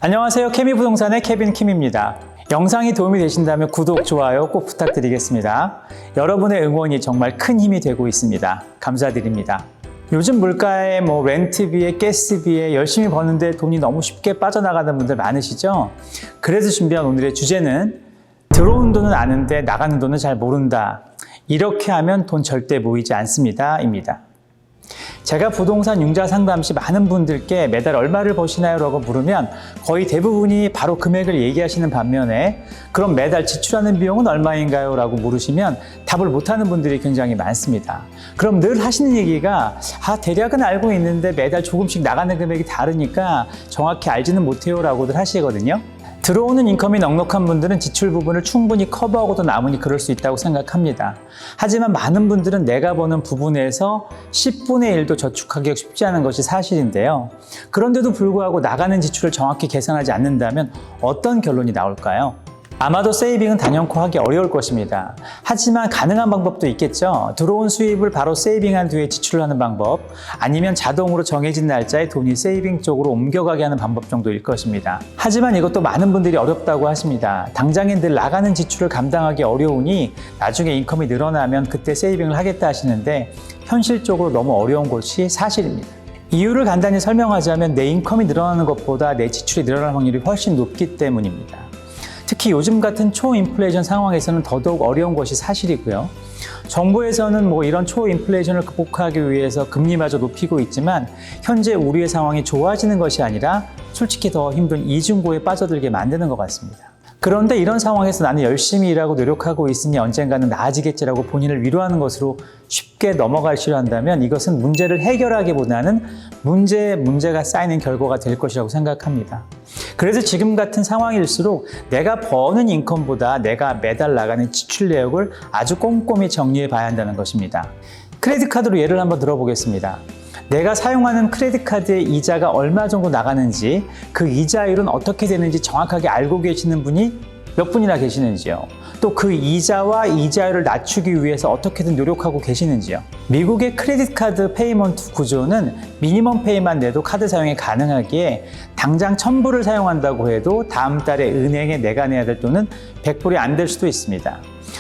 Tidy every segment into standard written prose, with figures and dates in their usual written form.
안녕하세요. 케미부동산의 케빈 킴입니다. 영상이 도움이 되신다면 구독, 좋아요 꼭 부탁드리겠습니다. 여러분의 응원이 정말 큰 힘이 되고 있습니다. 감사드립니다. 요즘 물가에 렌트비에 가스비에 열심히 버는데 돈이 너무 쉽게 빠져나가는 분들 많으시죠? 그래서 준비한 오늘의 주제는 들어오는 돈은 아는데 나가는 돈은 잘 모른다. 이렇게 하면 돈 절대 모이지 않습니다. 입니다. 제가 부동산 융자 상담 시 많은 분들께 매달 얼마를 버시나요? 라고 물으면 거의 대부분이 바로 금액을 얘기하시는 반면에 그럼 매달 지출하는 비용은 얼마인가요? 라고 물으시면 답을 못하는 분들이 굉장히 많습니다. 그럼 늘 하시는 얘기가 대략은 알고 있는데 매달 조금씩 나가는 금액이 다르니까 정확히 알지는 못해요 라고들 하시거든요. 들어오는 인컴이 넉넉한 분들은 지출 부분을 충분히 커버하고도 남으니 그럴 수 있다고 생각합니다. 하지만 많은 분들은 내가 버는 부분에서 10분의 1도 저축하기가 쉽지 않은 것이 사실인데요. 그런데도 불구하고 나가는 지출을 정확히 계산하지 않는다면 어떤 결론이 나올까요? 아마도 세이빙은 단연코 하기 어려울 것입니다. 하지만 가능한 방법도 있겠죠. 들어온 수입을 바로 세이빙한 뒤에 지출을 하는 방법, 아니면 자동으로 정해진 날짜에 돈이 세이빙 쪽으로 옮겨가게 하는 방법 정도일 것입니다. 하지만 이것도 많은 분들이 어렵다고 하십니다. 당장에 늘 나가는 지출을 감당하기 어려우니 나중에 인컴이 늘어나면 그때 세이빙을 하겠다 하시는데 현실적으로 너무 어려운 것이 사실입니다. 이유를 간단히 설명하자면 내 인컴이 늘어나는 것보다 내 지출이 늘어날 확률이 훨씬 높기 때문입니다. 특히 요즘 같은 초인플레이션 상황에서는 더더욱 어려운 것이 사실이고요. 정부에서는 이런 초인플레이션을 극복하기 위해서 금리마저 높이고 있지만 현재 우리의 상황이 좋아지는 것이 아니라 솔직히 더 힘든 이중고에 빠져들게 만드는 것 같습니다. 그런데 이런 상황에서 나는 열심히 일하고 노력하고 있으니 언젠가는 나아지겠지라고 본인을 위로하는 것으로 쉽게 넘어가시려 한다면 이것은 문제를 해결하기보다는 문제가 쌓이는 결과가 될 것이라고 생각합니다. 그래서 지금 같은 상황일수록 내가 버는 인컴보다 내가 매달 나가는 지출 내역을 아주 꼼꼼히 정리해 봐야 한다는 것입니다. 크레딧 카드로 예를 한번 들어보겠습니다. 내가 사용하는 크레딧 카드의 이자가 얼마 정도 나가는지, 그 이자율은 어떻게 되는지 정확하게 알고 계시는 분이 몇 분이나 계시는지요? 또 그 이자와 이자율을 낮추기 위해서 어떻게든 노력하고 계시는지요? 미국의 크레딧 카드 페이먼트 구조는 미니멈 페이만 내도 카드 사용이 가능하기에 당장 1,000불을 사용한다고 해도 다음 달에 은행에 내가 내야 될 돈은 100불이 안 될 수도 있습니다.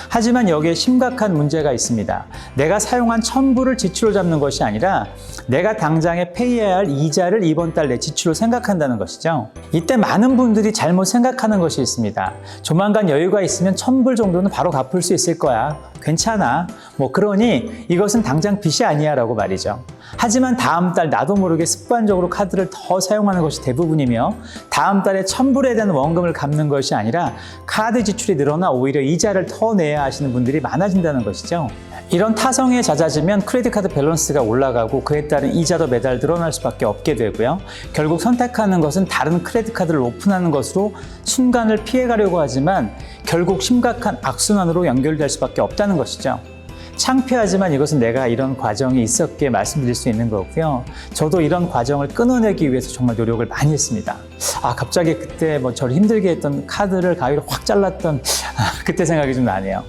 하지만 여기에 심각한 문제가 있습니다. 내가 사용한 1,000불을 지출로 잡는 것이 아니라 내가 당장에 페이해야 할 이자를 이번 달 내 지출로 생각한다는 것이죠. 이때 많은 분들이 잘못 생각하는 것이 있습니다. 조만간 여유가 있으면 1,000불 정도는 바로 갚을 수 있을 거야. 괜찮아. 그러니 이것은 당장 빚이 아니야 라고 말이죠. 하지만 다음 달 나도 모르게 습관적으로 카드를 더 사용하는 것이 대부분이며 다음 달에 1,000불에 대한 원금을 갚는 것이 아니라 카드 지출이 늘어나 오히려 이자를 더 내야 하시는 분들이 많아진다는 것이죠. 이런 타성에 잦아지면 크레딧 카드 밸런스가 올라가고 그에 따른 이자도 매달 늘어날 수밖에 없게 되고요. 결국 선택하는 것은 다른 크레딧 카드를 오픈하는 것으로 순간을 피해가려고 하지만 결국 심각한 악순환으로 연결될 수밖에 없다는 것이죠. 창피하지만 이것은 내가 이런 과정이 있었기에 말씀드릴 수 있는 거고요. 저도 이런 과정을 끊어내기 위해서 정말 노력을 많이 했습니다. 갑자기 그때 저를 힘들게 했던 카드를 가위로 확 잘랐던 그때 생각이 좀 나네요.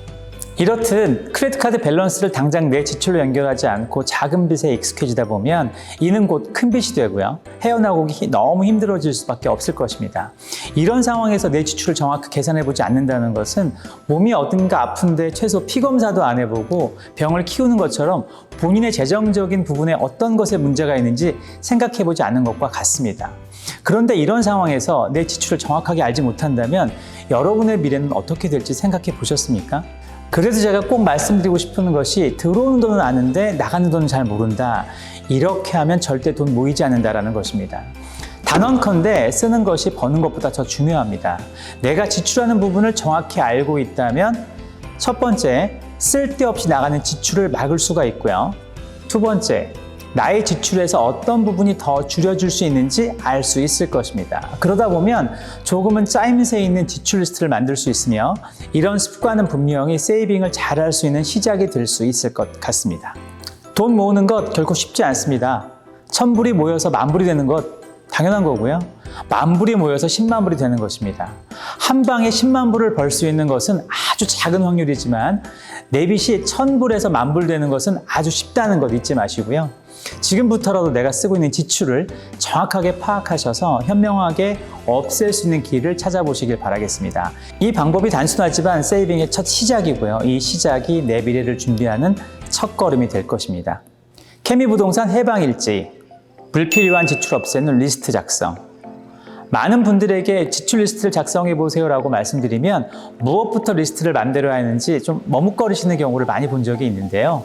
이렇듯 크레딧 카드 밸런스를 당장 내 지출로 연결하지 않고 작은 빚에 익숙해지다 보면 이는 곧 큰 빚이 되고요. 헤어나오기 너무 힘들어질 수밖에 없을 것입니다. 이런 상황에서 내 지출을 정확히 계산해보지 않는다는 것은 몸이 어딘가 아픈데 최소 피검사도 안 해보고 병을 키우는 것처럼 본인의 재정적인 부분에 어떤 것에 문제가 있는지 생각해보지 않는 것과 같습니다. 그런데 이런 상황에서 내 지출을 정확하게 알지 못한다면 여러분의 미래는 어떻게 될지 생각해 보셨습니까? 그래서 제가 꼭 말씀드리고 싶은 것이 들어오는 돈은 아는데 나가는 돈은 잘 모른다. 이렇게 하면 절대 돈 모이지 않는다라는 것입니다. 단언컨대 쓰는 것이 버는 것보다 더 중요합니다. 내가 지출하는 부분을 정확히 알고 있다면 첫 번째, 쓸데없이 나가는 지출을 막을 수가 있고요. 두 번째, 나의 지출에서 어떤 부분이 더 줄여줄 수 있는지 알 수 있을 것입니다. 그러다 보면 조금은 짜임새 있는 지출 리스트를 만들 수 있으며 이런 습관은 분명히 세이빙을 잘할 수 있는 시작이 될 수 있을 것 같습니다. 돈 모으는 것 결코 쉽지 않습니다. 1,000불이 모여서 10,000불이 되는 것 당연한 거고요. 10,000불이 모여서 100,000불이 되는 것입니다. 한 방에 100,000불을 벌 수 있는 것은 아주 작은 확률이지만 내 빚이 1,000불에서 10,000불 되는 것은 아주 쉽다는 것 잊지 마시고요. 지금부터라도 내가 쓰고 있는 지출을 정확하게 파악하셔서 현명하게 없앨 수 있는 길을 찾아보시길 바라겠습니다. 이 방법이 단순하지만 세이빙의 첫 시작이고요. 이 시작이 내 미래를 준비하는 첫걸음이 될 것입니다. 케미부동산 해방일지, 불필요한 지출 없애는 리스트 작성. 많은 분들에게 지출 리스트를 작성해 보세요 라고 말씀드리면 무엇부터 리스트를 만들어야 하는지 좀 머뭇거리시는 경우를 많이 본 적이 있는데요.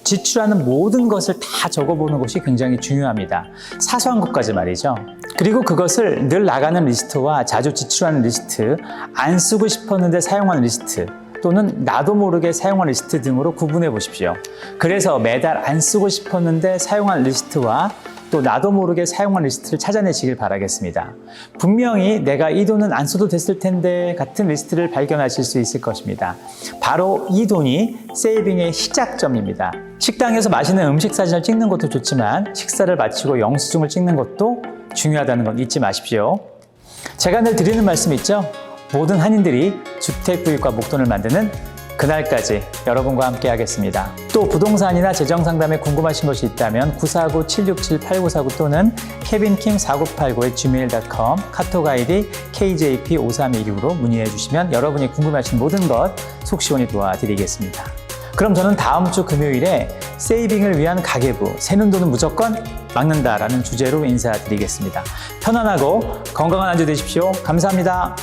지출하는 모든 것을 다 적어보는 것이 굉장히 중요합니다. 사소한 것까지 말이죠. 그리고 그것을 늘 나가는 리스트와 자주 지출하는 리스트, 안 쓰고 싶었는데 사용한 리스트, 또는 나도 모르게 사용한 리스트 등으로 구분해 보십시오. 그래서 매달 안 쓰고 싶었는데 사용한 리스트와 또 나도 모르게 사용한 리스트를 찾아내시길 바라겠습니다. 분명히 내가 이 돈은 안 써도 됐을 텐데 같은 리스트를 발견하실 수 있을 것입니다. 바로 이 돈이 세이빙의 시작점입니다. 식당에서 맛있는 음식 사진을 찍는 것도 좋지만 식사를 마치고 영수증을 찍는 것도 중요하다는 건 잊지 마십시오. 제가 늘 드리는 말씀 있죠? 모든 한인들이 주택 구입과 목돈을 만드는 그날까지 여러분과 함께 하겠습니다. 또 부동산이나 재정 상담에 궁금하신 것이 있다면 949-767-8949 또는 kevinkim4989@gmail.com 카톡 아이디 kjp5316으로 문의해 주시면 여러분이 궁금하신 모든 것 속 시원히 도와드리겠습니다. 그럼 저는 다음 주 금요일에 세이빙을 위한 가계부, 새는 돈은 무조건 막는다라는 주제로 인사드리겠습니다. 편안하고 건강한 한 주 되십시오. 감사합니다.